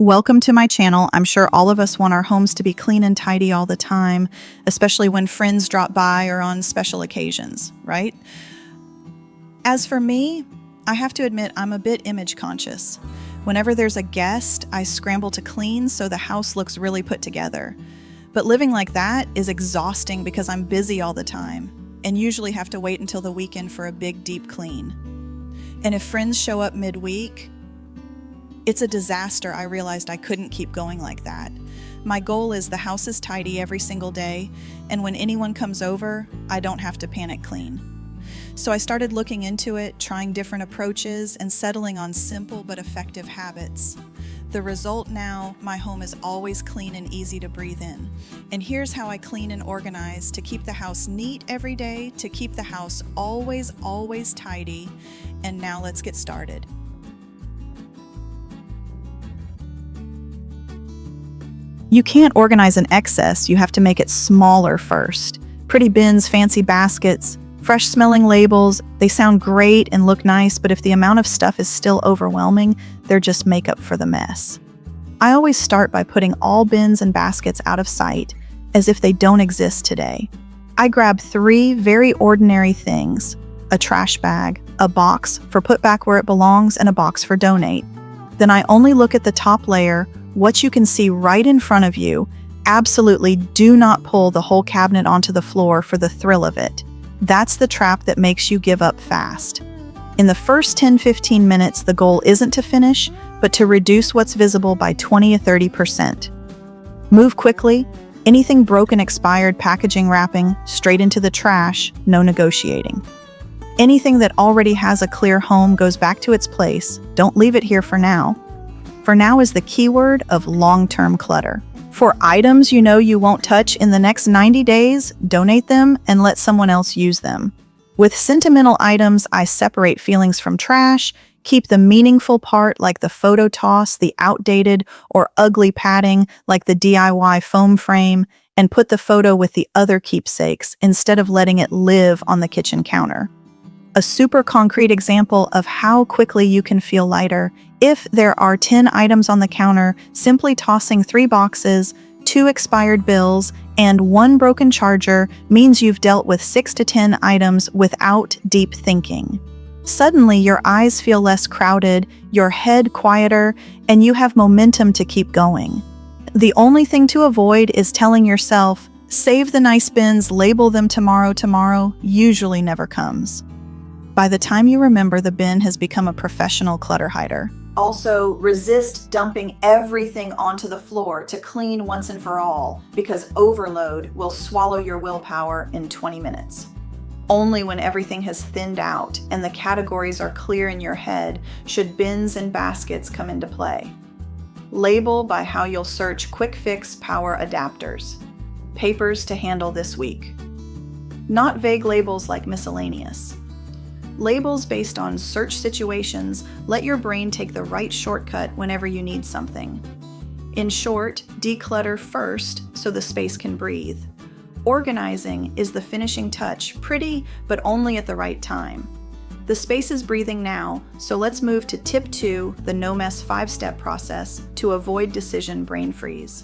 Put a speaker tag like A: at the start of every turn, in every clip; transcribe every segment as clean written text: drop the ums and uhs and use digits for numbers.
A: Welcome to my channel. I'm sure all of us want our homes to be clean and tidy all the time, especially when friends drop by or on special occasions, right? As for me, I have to admit I'm a bit image conscious. Whenever there's a guest, I scramble to clean so the house looks really put together. But living like that is exhausting because I'm busy all the time and usually have to wait until the weekend for a big deep clean. And if friends show up midweek, it's a disaster. I realized I couldn't keep going like that. My goal is the house is tidy every single day, and when anyone comes over, I don't have to panic clean. So I started looking into it, trying different approaches, and settling on simple but effective habits. The result now, my home is always clean and easy to breathe in. And here's how I clean and organize to keep the house neat every day, to keep the house always tidy. And now let's get started. You can't organize an excess, you have to make it smaller first. Pretty bins, fancy baskets, fresh smelling labels, they sound great and look nice, but if the amount of stuff is still overwhelming, they're just makeup for the mess. I always start by putting all bins and baskets out of sight, as if they don't exist today. I grab 3 very ordinary things: a trash bag, a box for put back where it belongs, and a box for donate. Then I only look at the top layer, what you can see right in front of you. Absolutely do not pull the whole cabinet onto the floor for the thrill of it. That's the trap that makes you give up fast. In the first 10-15 minutes, the goal isn't to finish, but to reduce what's visible by 20 or 30%. Move quickly. Anything broken, expired, packaging, wrapping, straight into the trash, no negotiating. Anything that already has a clear home goes back to its place. Don't leave it here for now. For now is the keyword of long-term clutter. For items you know you won't touch in the next 90 days, donate them and let someone else use them. With sentimental items, I separate feelings from trash, keep the meaningful part like the photo toss, the outdated or ugly padding like the DIY foam frame, and put the photo with the other keepsakes instead of letting it live on the kitchen counter. A super concrete example of how quickly you can feel lighter: if there are 10 items on the counter, simply tossing 3 boxes, 2 expired bills, and 1 broken charger means you've dealt with 6 to 10 items without deep thinking. Suddenly, your eyes feel less crowded, your head quieter, and you have momentum to keep going. The only thing to avoid is telling yourself, "Save the nice bins, label them tomorrow," usually never comes. By the time you remember, the bin has become a professional clutter hider. Also, resist dumping everything onto the floor to clean once and for all, because overload will swallow your willpower in 20 minutes. Only when everything has thinned out and the categories are clear in your head should bins and baskets come into play. Label by how you'll search quick fix power adapters. Papers to handle this week. Not vague labels like miscellaneous. Labels based on search situations let your brain take the right shortcut whenever you need something. In short, declutter first so the space can breathe. Organizing is the finishing touch, pretty, but only at the right time. The space is breathing now, so let's move to tip 2, the no mess 5-step process to avoid decision brain freeze.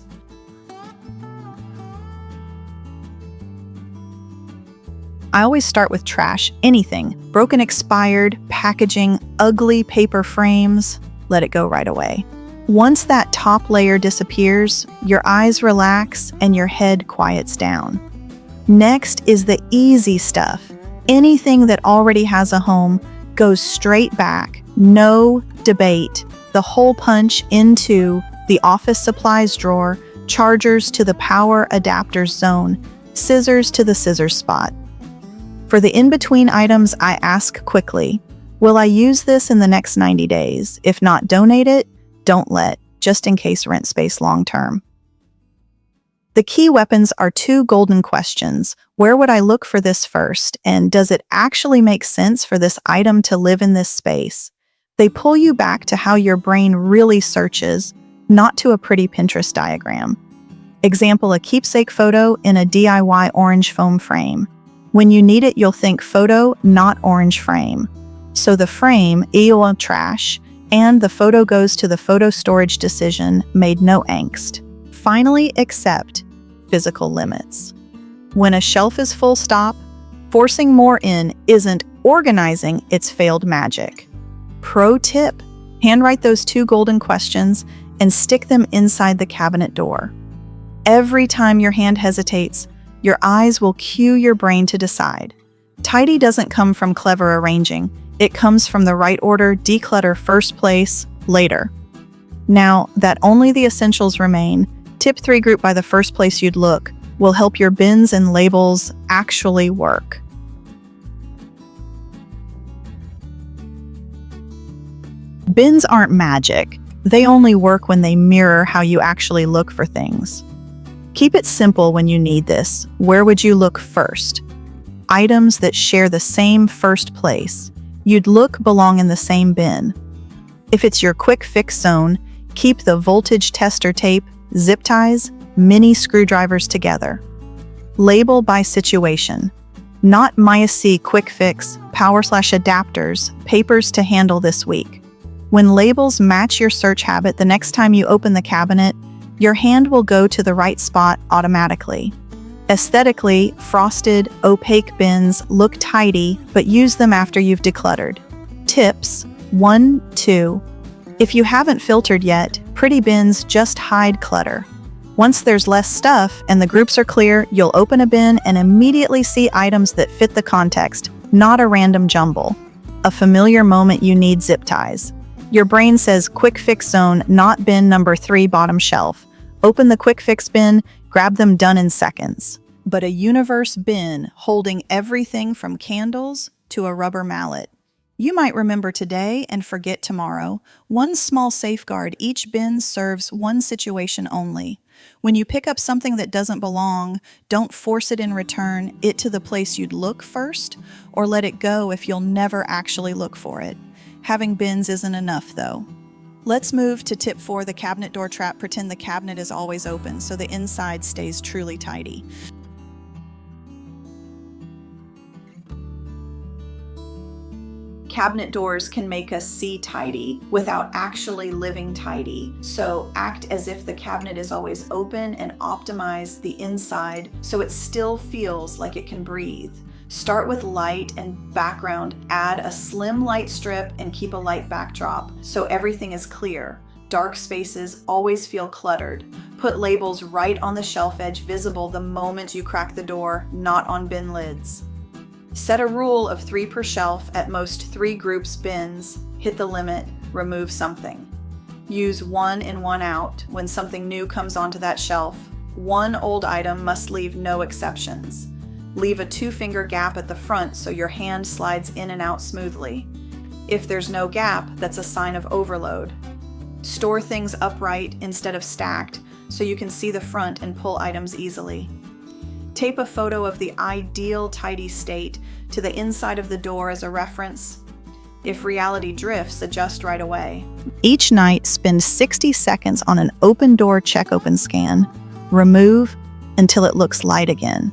A: I always start with trash, anything, broken, expired, packaging, ugly paper frames, let it go right away. Once that top layer disappears, your eyes relax and your head quiets down. Next is the easy stuff. Anything that already has a home goes straight back, no debate. The hole punch into the office supplies drawer, chargers to the power adapters zone, scissors to the scissors spot. For the in-between items, I ask quickly, will I use this in the next 90 days? If not, donate it, don't let, just in case rent space long-term. The key weapons are 2 golden questions. Where would I look for this first? And does it actually make sense for this item to live in this space? They pull you back to how your brain really searches, not to a pretty Pinterest diagram. Example, a keepsake photo in a DIY orange foam frame. When you need it, you'll think photo, not orange frame. So the frame, trash, And the photo goes to the photo storage decision made no angst. Finally, accept physical limits. When a shelf is full stop, forcing more in isn't organizing, it's failed magic. Pro tip, handwrite those 2 golden questions and stick them inside the cabinet door. Every time your hand hesitates, your eyes will cue your brain to decide. Tidy doesn't come from clever arranging. It comes from the right order, declutter first place, later. Now that only the essentials remain, tip 3, group by the first place you'd look, will help your bins and labels actually work. Bins aren't magic. They only work when they mirror how you actually look for things. Keep it simple when you need this. Where would you look first? Items that share the same first place you'd look belong in the same bin. If it's your quick fix zone, keep the voltage tester tape, zip ties, mini screwdrivers together. Label by situation. Not MySC quick fix, power/adapters, papers to handle this week. When labels match your search habit, the next time you open the cabinet, your hand will go to the right spot automatically. Aesthetically, frosted, opaque bins look tidy, but use them after you've decluttered. Tips 1, 2. If you haven't filtered yet, pretty bins just hide clutter. Once there's less stuff and the groups are clear, you'll open a bin and immediately see items that fit the context, not a random jumble. A familiar moment you need zip ties. Your brain says quick fix zone, not bin number 3 bottom shelf. Open the quick fix bin, grab them, done in seconds. But a universe bin holding everything from candles to a rubber mallet. You might remember today and forget tomorrow. One small safeguard: each bin serves one situation only. When you pick up something that doesn't belong, don't force it in return it to the place you'd look first, or let it go if you'll never actually look for it. Having bins isn't enough, though. Let's move to tip 4, the cabinet door trap. Pretend the cabinet is always open so the inside stays truly tidy. Cabinet doors can make us see tidy without actually living tidy. So act as if the cabinet is always open and optimize the inside so it still feels like it can breathe. Start with light and background. Add a slim light strip and keep a light backdrop so everything is clear. Dark spaces always feel cluttered. Put labels right on the shelf edge, visible the moment you crack the door, not on bin lids. Set a rule of 3 per shelf, at most 3 groups bins. Hit the limit, remove something. Use 1 in, 1 out when something new comes onto that shelf. 1 old item must leave, no exceptions. Leave a 2-finger gap at the front so your hand slides in and out smoothly. If there's no gap, that's a sign of overload. Store things upright instead of stacked so you can see the front and pull items easily. Tape a photo of the ideal tidy state to the inside of the door as a reference. If reality drifts, adjust right away. Each night, spend 60 seconds on an open door check open scan. Remove until it looks light again.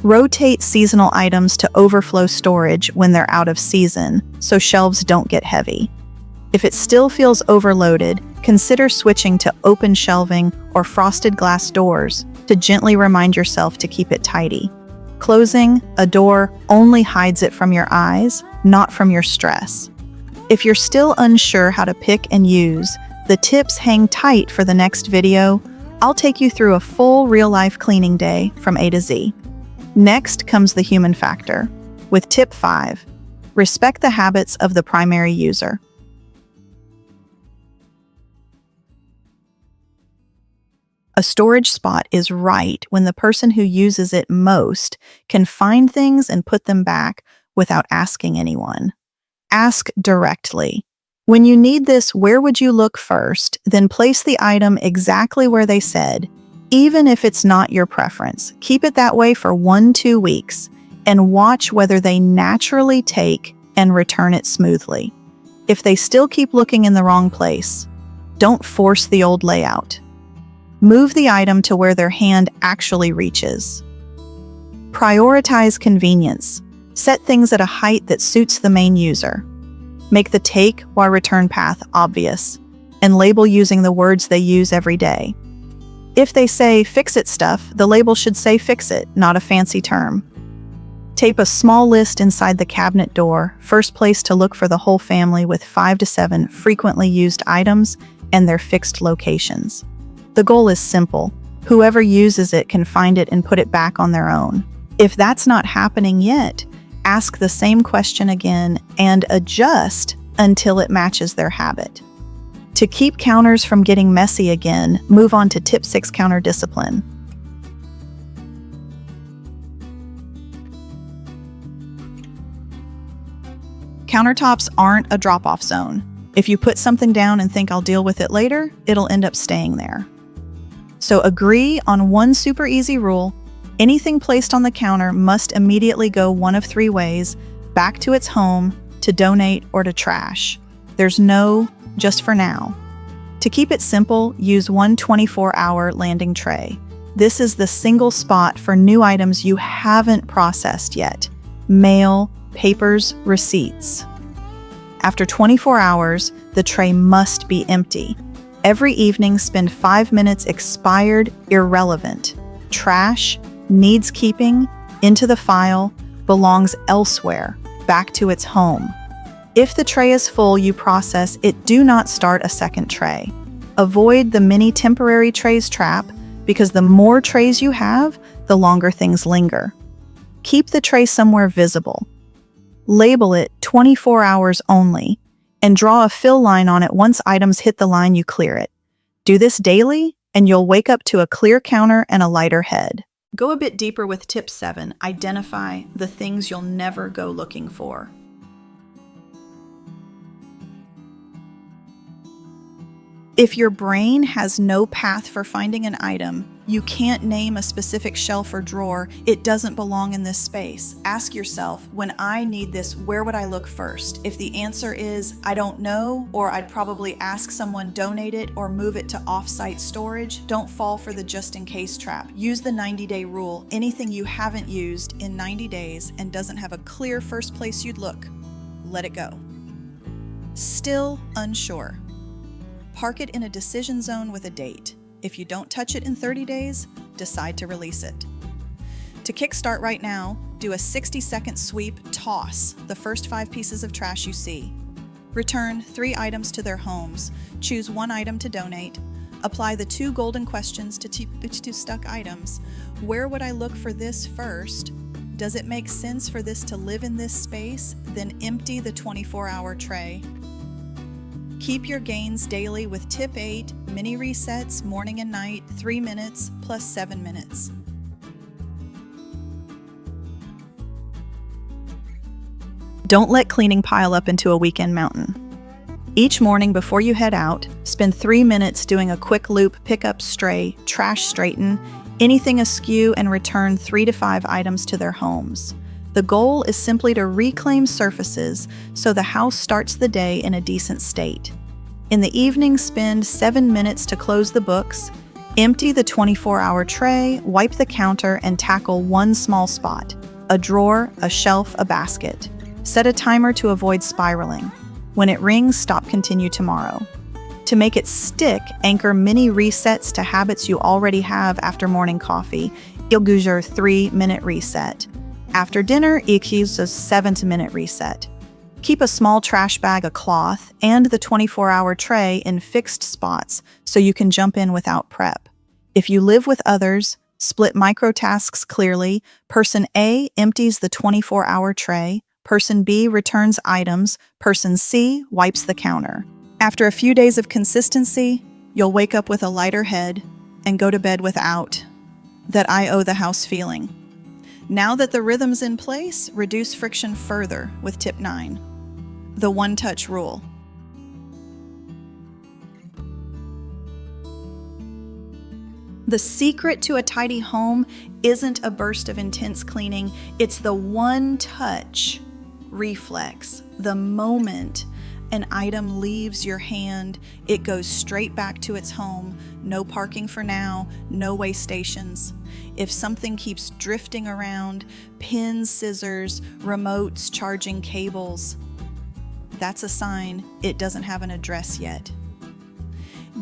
A: Rotate seasonal items to overflow storage when they're out of season so shelves don't get heavy. If it still feels overloaded, consider switching to open shelving or frosted glass doors to gently remind yourself to keep it tidy. Closing a door only hides it from your eyes, not from your stress. If you're still unsure how to pick and use, the tips hang tight for the next video. I'll take you through a full real-life cleaning day from A to Z. Next comes the human factor. With tip 5, respect the habits of the primary user. A storage spot is right when the person who uses it most can find things and put them back without asking anyone. Ask directly. When you need this, where would you look first? Then place the item exactly where they said. Even if it's not your preference, keep it that way for 1-2 weeks and watch whether they naturally take and return it smoothly. If they still keep looking in the wrong place, don't force the old layout. Move the item to where their hand actually reaches. Prioritize convenience. Set things at a height that suits the main user. Make the take while return path obvious, and label using the words they use every day. If they say fix it stuff, the label should say fix it, not a fancy term. Tape a small list inside the cabinet door, first place to look for the whole family with 5 to 7 frequently used items and their fixed locations. The goal is simple. Whoever uses it can find it and put it back on their own. If that's not happening yet, ask the same question again and adjust until it matches their habit. To keep counters from getting messy again, move on to tip 6, counter discipline. Countertops aren't a drop-off zone. If you put something down and think I'll deal with it later, it'll end up staying there. So agree on one super easy rule. Anything placed on the counter must immediately go one of 3 ways: back to its home, to donate, or to trash. There's no just for now. To keep it simple, use one 24-hour landing tray. This is the single spot for new items you haven't processed yet: mail, papers, receipts. After 24 hours, the tray must be empty. Every evening, spend 5 minutes expired, irrelevant. Trash, needs keeping, into the file, belongs elsewhere, back to its home. If the tray is full, you process it. Do not start a second tray. Avoid the many temporary trays trap, because the more trays you have, the longer things linger. Keep the tray somewhere visible. Label it 24 hours only, and draw a fill line on it once items hit the line. You clear it. Do this daily, and you'll wake up to a clear counter and a lighter head. Go a bit deeper with tip 7. Identify the things you'll never go looking for. If your brain has no path for finding an item, you can't name a specific shelf or drawer, it doesn't belong in this space. Ask yourself, when I need this, where would I look first? If the answer is, I don't know, or I'd probably ask someone donate it or move it to off-site storage, don't fall for the just-in-case trap. Use the 90-day rule. Anything you haven't used in 90 days and doesn't have a clear first place you'd look, let it go. Still unsure? Park it in a decision zone with a date. If you don't touch it in 30 days, decide to release it. To kickstart right now, do a 60-second sweep. Toss the first 5 pieces of trash you see. Return 3 items to their homes. Choose 1 item to donate. Apply the 2 golden questions to stuck items. Where would I look for this first? Does it make sense for this to live in this space? Then empty the 24-hour tray. Keep your gains daily with tip 8, mini resets, morning and night, 3 minutes plus 7 minutes. Don't let cleaning pile up into a weekend mountain. Each morning before you head out, spend 3 minutes doing a quick loop, pick up stray, trash straighten, anything askew, and return 3 to 5 items to their homes. The goal is simply to reclaim surfaces so the house starts the day in a decent state. In the evening, spend 7 minutes to close the books, empty the 24-hour tray, wipe the counter, and tackle one small spot: a drawer, a shelf, a basket. Set a timer to avoid spiraling. When it rings, stop, continue tomorrow. To make it stick, anchor mini resets to habits you already have. After morning coffee, Ilgujar 3-minute reset. After dinner, EQ's a 7-minute reset. Keep a small trash bag, a cloth, and the 24-hour tray in fixed spots so you can jump in without prep. If you live with others, split microtasks clearly. Person A empties the 24-hour tray. Person B returns items. Person C wipes the counter. After a few days of consistency, you'll wake up with a lighter head and go to bed without that I owe the house feeling. Now that the rhythm's in place, reduce friction further with tip 9, the one-touch rule. The secret to a tidy home isn't a burst of intense cleaning, it's the one-touch reflex. The moment an item leaves your hand, it goes straight back to its home. No parking for now, no waste stations. If something keeps drifting around, pins, scissors, remotes, charging cables, That's a sign it doesn't have an address yet.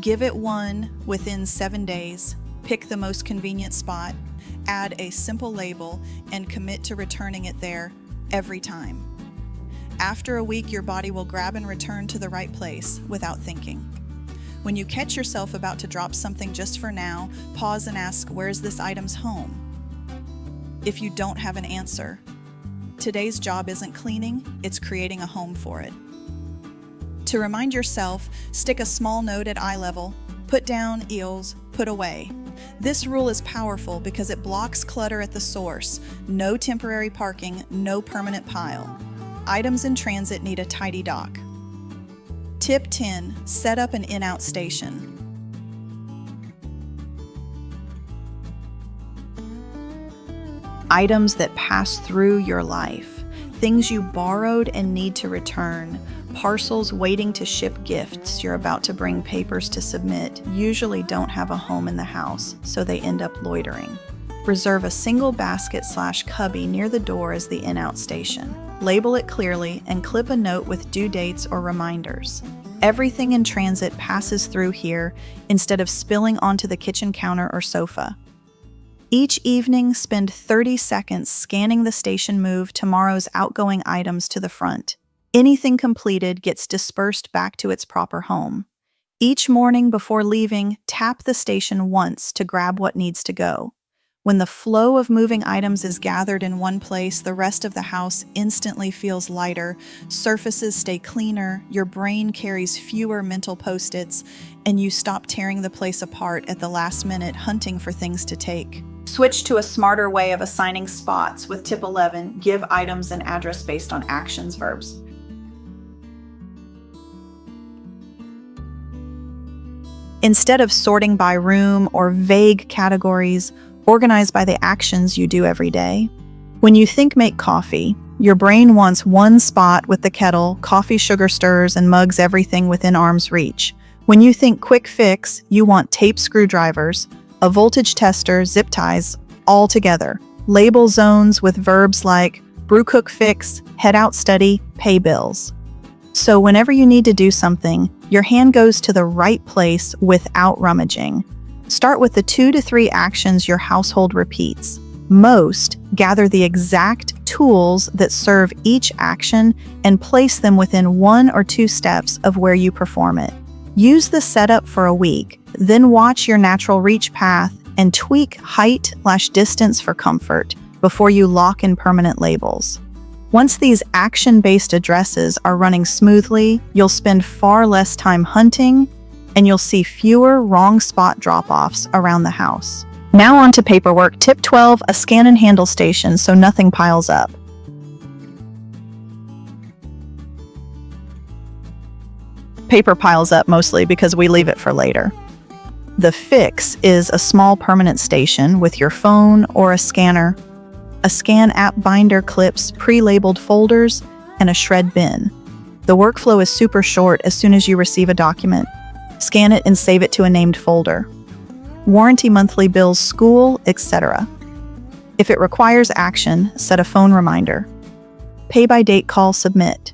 A: Give it one within 7 days, pick the most convenient spot, add a simple label, and commit to returning it there every time. After a week, your body will grab and return to the right place without thinking. When you catch yourself about to drop something just for now, pause and ask, where's this item's home? If you don't have an answer, today's job isn't cleaning, it's creating a home for it. To remind yourself, stick a small note at eye level, put down eels, put away. This rule is powerful because it blocks clutter at the source. No temporary parking, no permanent pile. Items in transit need a tidy dock. Tip 10, set up an in-out station. Items that pass through your life. Things you borrowed and need to return. Parcels waiting to ship gifts you're about to bring papers to submit usually don't have a home in the house, so they end up loitering. Reserve a single basket/cubby near the door as the in-out station. Label it clearly and clip a note with due dates or reminders. Everything in transit passes through here instead of spilling onto the kitchen counter or sofa. Each evening, spend 30 seconds scanning the station move tomorrow's outgoing items to the front. Anything completed gets dispersed back to its proper home. Each morning before leaving, tap the station once to grab what needs to go. When the flow of moving items is gathered in one place, the rest of the house instantly feels lighter, surfaces stay cleaner, your brain carries fewer mental post-its, and you stop tearing the place apart at the last minute hunting for things to take. Switch to a smarter way of assigning spots with tip 11, give items an address based on actions, verbs. Instead of sorting by room or vague categories, organize by the actions you do every day. When you think make coffee, your brain wants one spot with the kettle, coffee sugar stirs, and mugs everything within arm's reach. When you think quick fix, you want tape screwdrivers, a voltage tester, zip ties, all together. Label zones with verbs like brew, cook, fix, head out, study, pay bills. So whenever you need to do something, your hand goes to the right place without rummaging. Start with the 2 to 3 actions your household repeats. Most gather the exact tools that serve each action and place them within 1 or 2 steps of where you perform it. Use the setup for a week, then watch your natural reach path and tweak height/distance for comfort before you lock in permanent labels. Once these action-based addresses are running smoothly, you'll spend far less time hunting, and you'll see fewer wrong spot drop-offs around the house. Now on to paperwork. Tip 12, a scan and handle station so nothing piles up. Paper piles up mostly because we leave it for later. The fix is a small permanent station with your phone or a scanner. A scan app binder clips pre-labeled folders and a shred bin. The workflow is super short as soon as you receive a document. Scan it and save it to a named folder. Warranty monthly bills, school, etc. If it requires action, set a phone reminder. Pay by date call submit.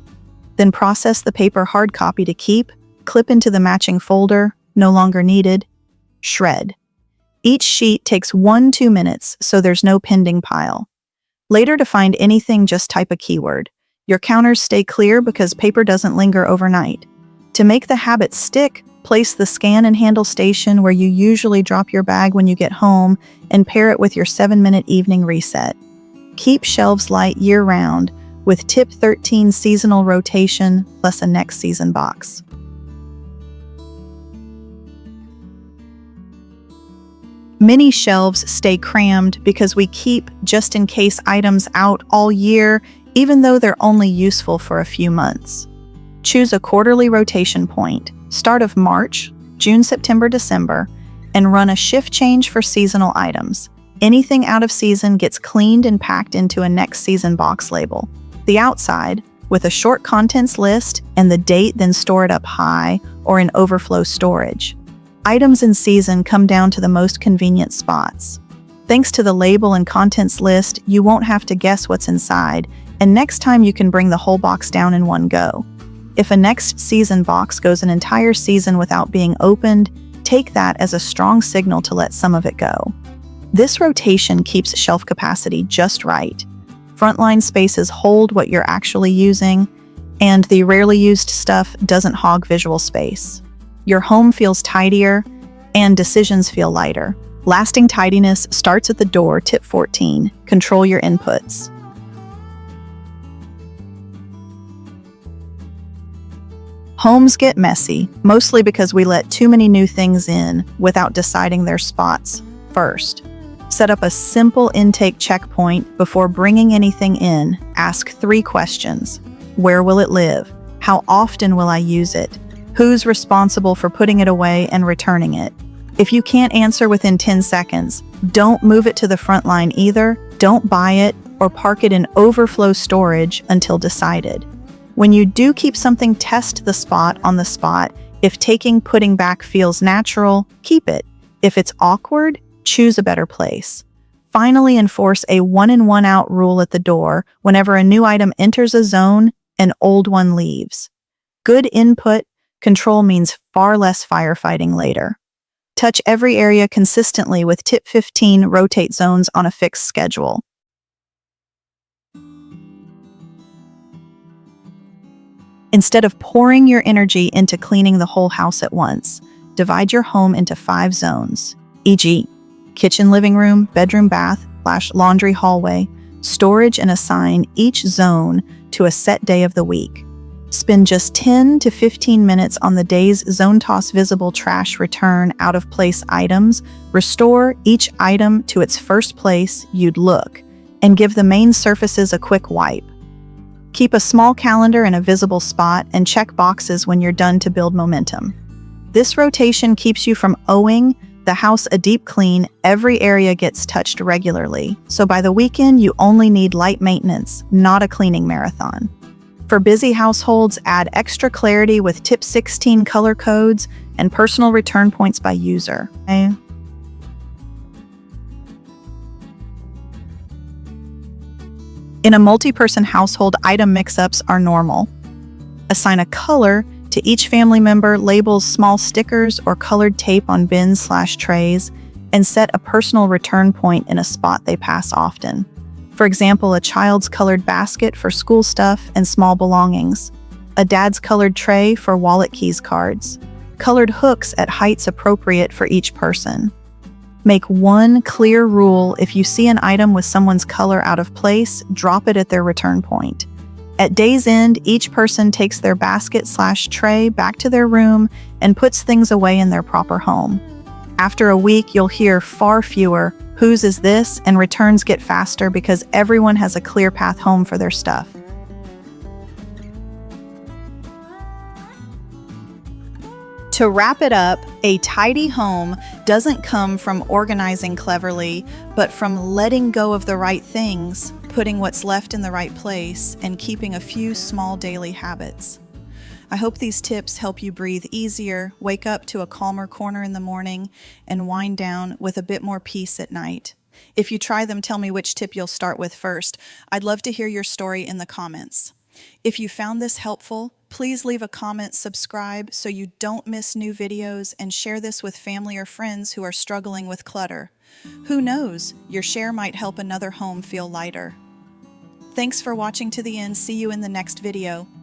A: Then process the paper hard copy to keep, clip into the matching folder, no longer needed, shred. Each sheet takes 1-2 minutes, so there's no pending pile. Later to find anything, just type a keyword. Your counters stay clear because paper doesn't linger overnight. To make the habit stick, place the scan and handle station where you usually drop your bag when you get home and pair it with your 7-minute evening reset. Keep shelves light year-round with tip 13 seasonal rotation plus a next season box. Many shelves stay crammed because we keep just-in-case items out all year, even though they're only useful for a few months. Choose a quarterly rotation point, start of March, June, September, December, and run a shift change for seasonal items. Anything out of season gets cleaned and packed into a next season box label. The outside, with a short contents list and the date, then store it up high or in overflow storage. Items in season come down to the most convenient spots. Thanks to the label and contents list, you won't have to guess what's inside, and next time you can bring the whole box down in one go. If a next season box goes an entire season without being opened, take that as a strong signal to let some of it go. This rotation keeps shelf capacity just right. Frontline spaces hold what you're actually using, and the rarely used stuff doesn't hog visual space. Your home feels tidier, and decisions feel lighter. Lasting tidiness starts at the door. Tip 14. Control your inputs. Homes get messy, mostly because we let too many new things in without deciding their spots first. Set up a simple intake checkpoint before bringing anything in. Ask 3 questions. Where will it live? How often will I use it? Who's responsible for putting it away and returning it? If you can't answer within 10 seconds, don't move it to the front line either. Don't buy it or park it in overflow storage until decided. When you do keep something, test the spot on the spot. If putting back feels natural, keep it. If it's awkward, choose a better place. Finally, enforce a 1-in, 1-out rule at the door. Whenever a new item enters a zone, an old one leaves. Good input control means far less firefighting later. Touch every area consistently with tip 15, rotate zones on a fixed schedule. Instead of pouring your energy into cleaning the whole house at once, divide your home into 5 zones, e.g., kitchen, living room, bedroom, bath, / laundry, hallway, storage, and assign each zone to a set day of the week. Spend just 10 to 15 minutes on the days zone. Toss visible trash, return out-of-place items, restore each item to its first place you'd look, and give the main surfaces a quick wipe. Keep a small calendar in a visible spot and check boxes when you're done to build momentum. This rotation keeps you from owing the house a deep clean. Every area gets touched regularly, so by the weekend you only need light maintenance, not a cleaning marathon. For busy households, add extra clarity with tip 16, color codes and personal return points by user. In a multi-person household, item mix-ups are normal. Assign a color to each family member, labels, small stickers, or colored tape on bins / trays, and set a personal return point in a spot they pass often. For example, a child's colored basket for school stuff and small belongings, a dad's colored tray for wallet, keys, cards, colored hooks at heights appropriate for each person. Make one clear rule: if you see an item with someone's color out of place, drop it at their return point. At day's end, each person takes their basket / tray back to their room and puts things away in their proper home. After a week, you'll hear far fewer "whose is this?" and returns get faster because everyone has a clear path home for their stuff. To wrap it up, a tidy home doesn't come from organizing cleverly, but from letting go of the right things, putting what's left in the right place, and keeping a few small daily habits. I hope these tips help you breathe easier, wake up to a calmer corner in the morning, and wind down with a bit more peace at night. If you try them, tell me which tip you'll start with first. I'd love to hear your story in the comments. If you found this helpful, please leave a comment, subscribe so you don't miss new videos, and share this with family or friends who are struggling with clutter. Who knows, your share might help another home feel lighter. Thanks for watching to the end. See you in the next video.